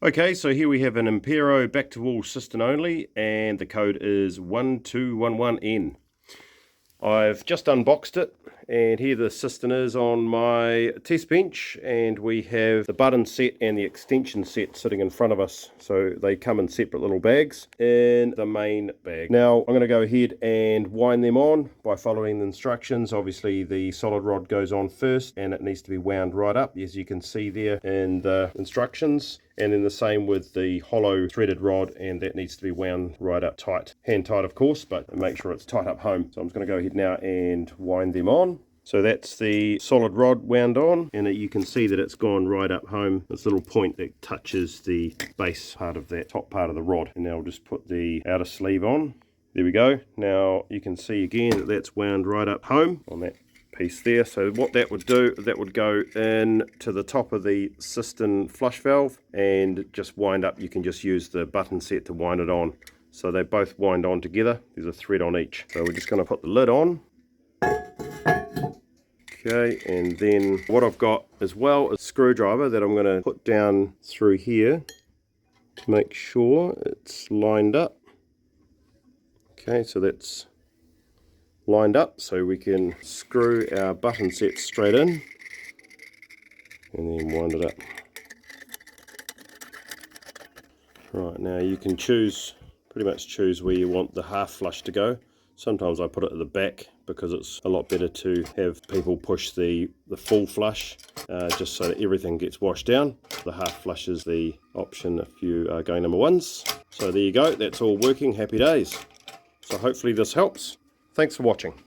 Okay, so here we have an Impero back to wall cistern only, and the code is 1211N. I've just unboxed it, and here the cistern is on my test bench, and we have the button set and the extension set sitting in front of us. So they come in separate little bags in the main bag. Now I'm going to go ahead and wind them on by following the instructions. Obviously the solid rod goes on first, and it needs to be wound right up, as you can see there in the instructions. And then the same with the hollow threaded rod, and that needs to be wound right up tight. Hand tight, of course, but make sure it's tight up home. So I'm just going to go ahead now and wind them on. So that's the solid rod wound on, and you can see that it's gone right up home. This little point that touches the base part of that top part of the rod. And now I'll just put the outer sleeve on. There we go. Now you can see again that that's wound right up home on that piece there. So what that would do, that would go in to the top of the cistern flush valve and just wind up. You can just use the button set to wind it on. So they both wind on together. There's a thread on each. So we're just going to put the lid on. Okay, and then what I've got as well is a screwdriver that I'm going to put down through here to make sure it's lined up. Okay, so that's lined up, so we can screw our button set straight in and then wind it up. Right, now you can pretty much choose where you want the half flush to go. Sometimes I put it at the back because it's a lot better to have people push the full flush, just so that everything gets washed down. The half flush is the option if you are going number ones. So there you go, that's all working, happy days. So hopefully this helps. Thanks for watching.